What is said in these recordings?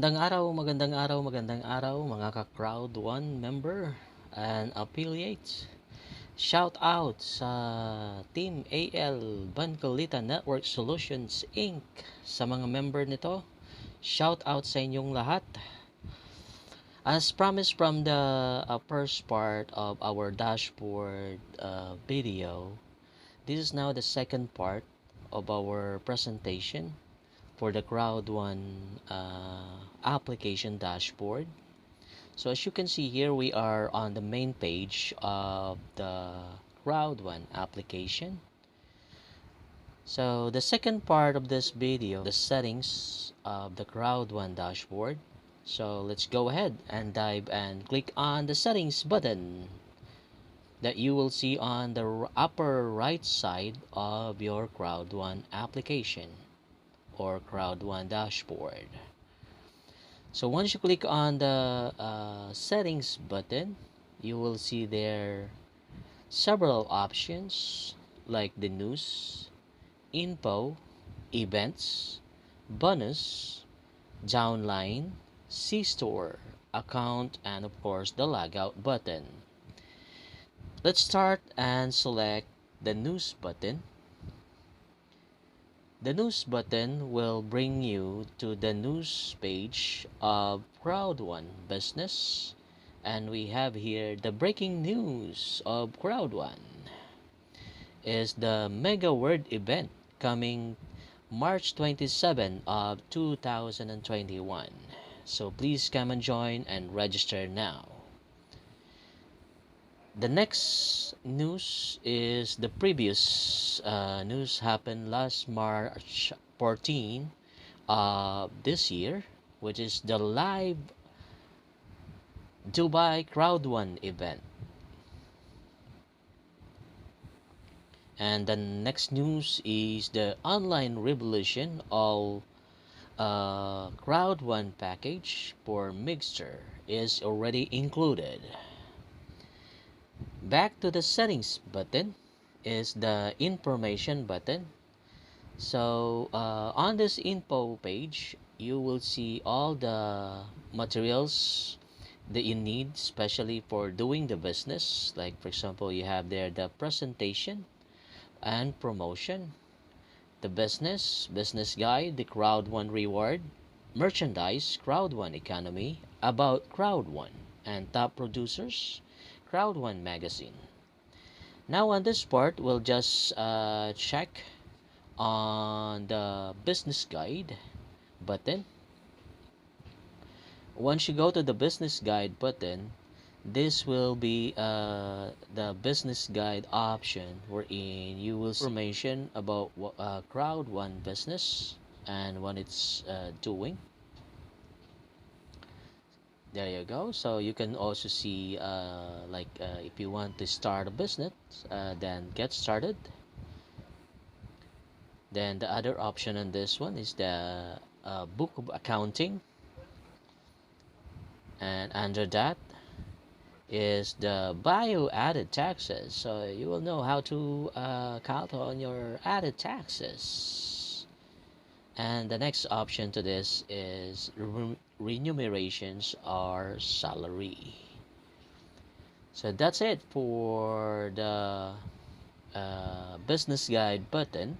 magandang araw mga ka-Crowd1 member and affiliates. Shout out sa Team ALBancolita Network Solutions Inc. Sa mga member nito, shout out sa inyong lahat. As promised from the first part of our dashboard video, this is now the second part of our presentation for the Crowd1 application dashboard. So as you can see here, we are on the main page of the Crowd1 application. So the second part of this video, the settings of the Crowd1 dashboard. So let's go ahead and dive and click on the settings button that you will see on the upper right side of your Crowd1 application or Crowd1 dashboard. So once you click on the settings button, you will see there several options like the news, info, events, bonus, downline, C-store, account, and of course the logout button. Let's start and select the news button. The news button will bring you to the news page of Crowd1 business, and we have here the breaking news of Crowd1 is the Mega Word event coming March 27 of 2021. So please come and join and register now. The next news is the previous news happened last March 14 of this year, which is the live Dubai Crowd1 event. And the next news is the online revolution all Crowd1 package for Mixer is already included. Back to the settings button is the information button. So on this info page, you will see all the materials that you need, especially for doing the business. Like for example, you have there the presentation and promotion, the business guide, the Crowd1 reward, merchandise, Crowd1 economy, about Crowd1, and top producers, Crowd1 magazine. Now on this part, we'll just check on the business guide button. Once you go to the business guide button, this will be the business guide option wherein you will see information about Crowd1 business and what it's doing. There you go. So you can also see if you want to start a business, then get started. Then the other option on this one is the book of accounting, and under that is the bio added taxes. So you will know how to count on your added taxes. And the next option to this is remunerations or salary. So that's it for the business guide button.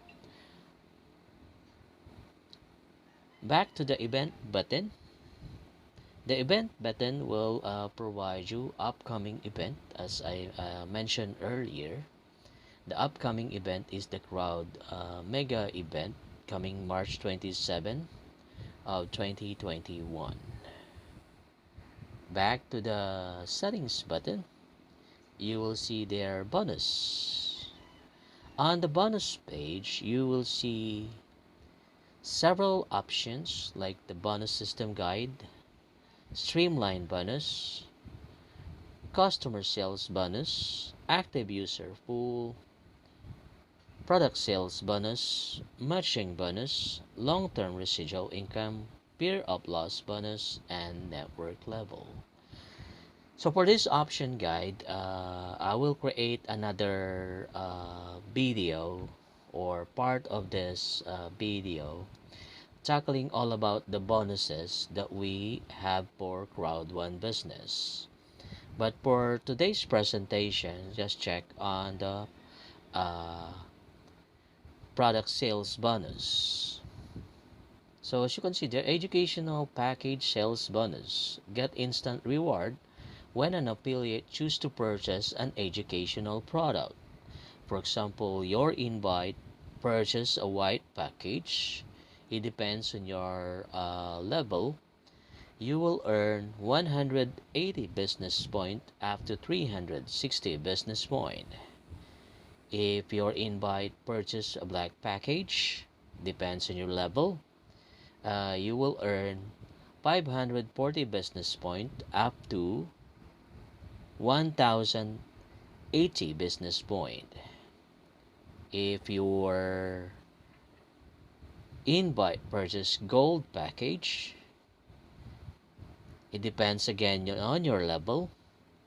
Back to the event button. The event button will provide you upcoming event. As I mentioned earlier, the upcoming event is the Crowd Mega event coming March 27 of 2021. Back to the settings button, you will see their bonus. On the bonus page, you will see several options like the bonus system guide, streamline bonus, customer sales bonus, active user pool, product sales bonus, matching bonus, long-term residual income, fear of loss bonus, and network level. So for this option guide, I will create another video or part of this video tackling all about the bonuses that we have for Crowd1 business. But for today's presentation, just check on the uh, product sales bonus. So as you can see, the educational package sales bonus get instant reward when an affiliate chooses to purchase an educational product. For example, your invite purchase a white package. It depends on your level. You will earn 180 business point up to 360 business point. If your invite purchase a black package, depends on your level, you will earn 540 business point up to 1080 business point. If your invite purchase gold package, it depends again on your level.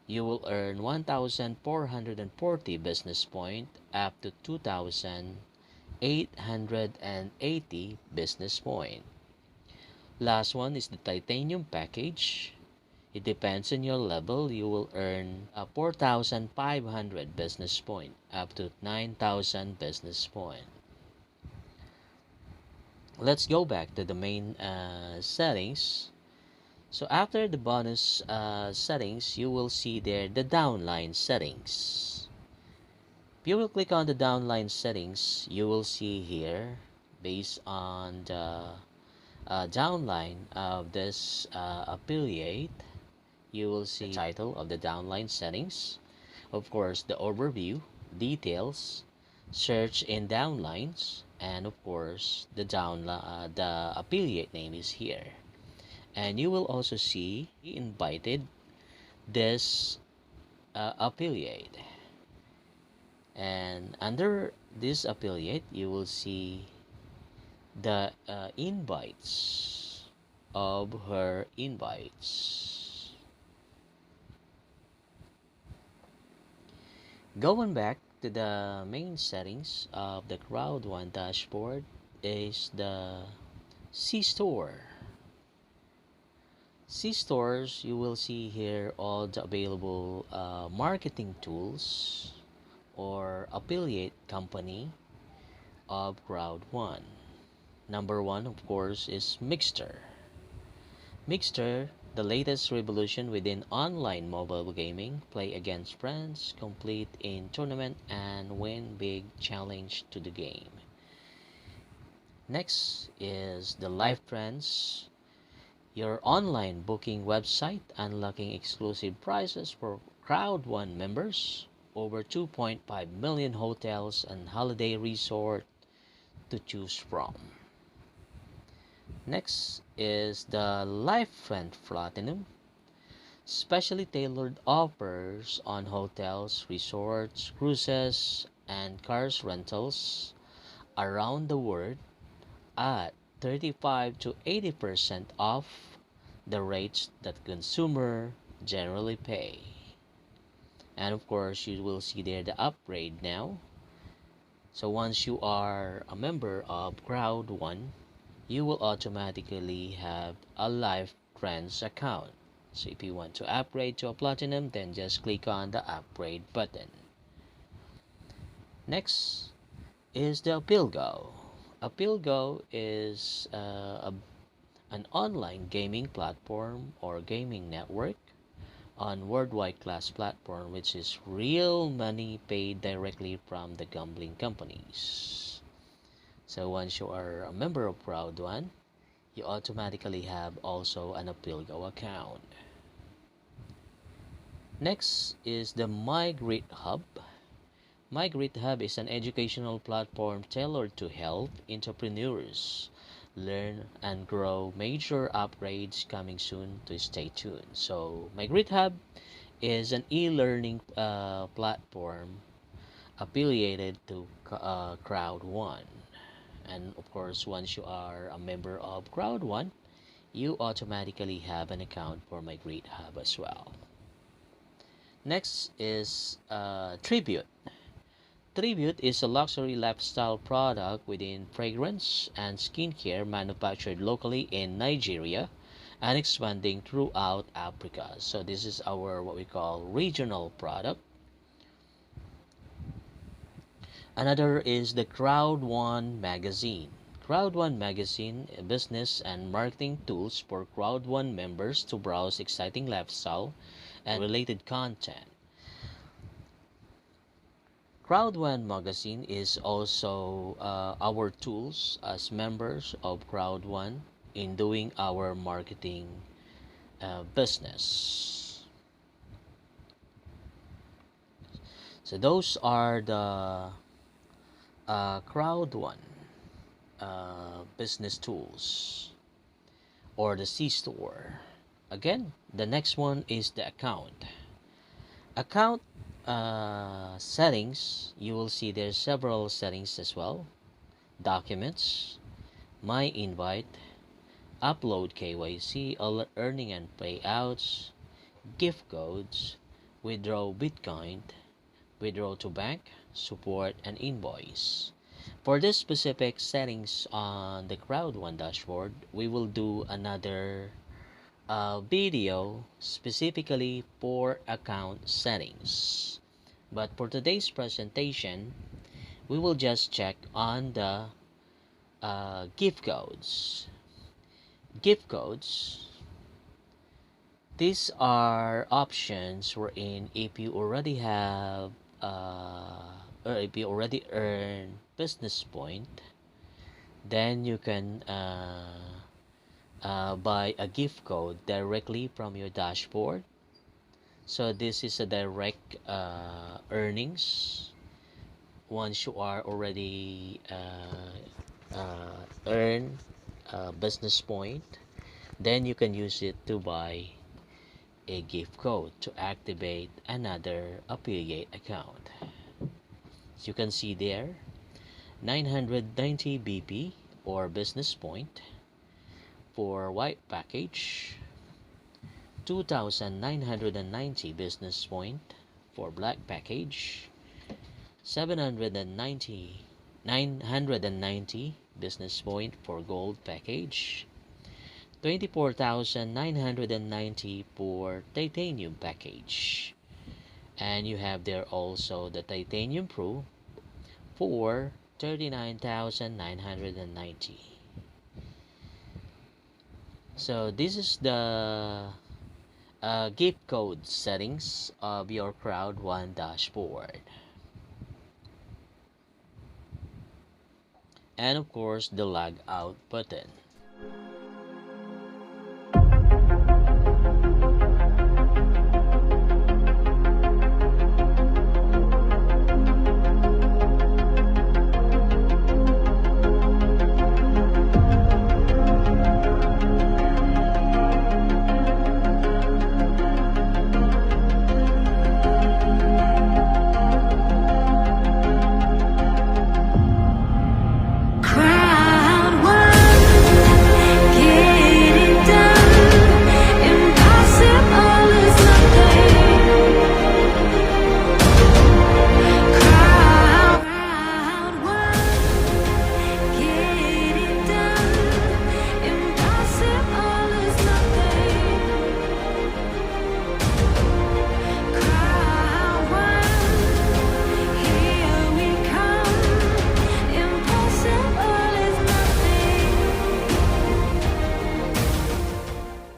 You will earn 1,440 business point up to 2,880 business point. Last one is the titanium package. It depends on your level. You will earn 4,500 business point up to 9,000 business point. Let's go back to the main settings. So after the bonus settings, you will see there the downline settings. If you will click on the downline settings, you will see here, based on the downline of this affiliate, you will see the title of the downline settings, of course the overview, details, search in downlines, and of course the affiliate name is here. And you will also see he invited this affiliate, and under this affiliate you will see the invites of her invites. Going back to the main settings of the Crowd1 dashboard is the C-Store. C-Stores, you will see here all the available marketing tools or affiliate company of Crowd1. Number one, of course, is Mixter. Mixter, the latest revolution within online mobile gaming. Play against friends, complete in tournament, and win big challenge to the game. Next is the Life Trends, your online booking website, unlocking exclusive prices for Crowd1 members. Over 2.5 million hotels and holiday resort to choose from. Next is the LifeFriend Platinum, specially tailored offers on hotels, resorts, cruises, and cars rentals around the world at 35 to 80% off the rates that consumer generally pay. And of course, you will see there the upgrade now. So once you are a member of Crowd1, you will automatically have a Life Trends account. So if you want to upgrade to a platinum, then just click on the upgrade button. Next is the APpealGo. APpealGo is an online gaming platform or gaming network on worldwide class platform, which is real money paid directly from the gambling companies. So once you are a member of Crowd1, you automatically have also an APpealGo account. Next is the Migrate Hub. Migrate Hub is an educational platform tailored to help entrepreneurs learn and grow. Major upgrades coming soon, to stay tuned. So Migrate Hub is an e-learning platform affiliated to Crowd1. And of course, once you are a member of Crowd1, you automatically have an account for Migrate Hub as well. Next is Tribute. Tribute is a luxury lifestyle product within fragrance and skincare manufactured locally in Nigeria and expanding throughout Africa. So this is our what we call regional product. Another is the Crowd1 magazine. Crowd1 magazine, business and marketing tools for Crowd1 members to browse exciting lifestyle and related content. Crowd1 magazine is also our tools as members of Crowd1 in doing our marketing business. So those are the Crowd1 business tools or the C-store. Again, the next one is the account. Account settings, you will see there's several settings as well. Documents, my invite, upload KYC, all earning and payouts, gift codes, withdraw Bitcoin, withdraw to bank, support, and invoice. For this specific settings on the Crowd1 dashboard, we will do another video specifically for account settings. But for today's presentation, we will just check on the gift codes. Gift codes, these are options wherein if you already have or if you already earn business point, then you can buy a gift code directly from your dashboard. So this is a direct earnings. Once you are already earn business point, then you can use it to buy a gift code to activate another affiliate account. As you can see there, 990 BP or business point for white package, 2,990 business point for black package, 990 business point for gold package, 24,990 for titanium package, and you have there also the titanium pro for 39,990. So this is the gift code settings of your Crowd1 dashboard. And of course the log out button.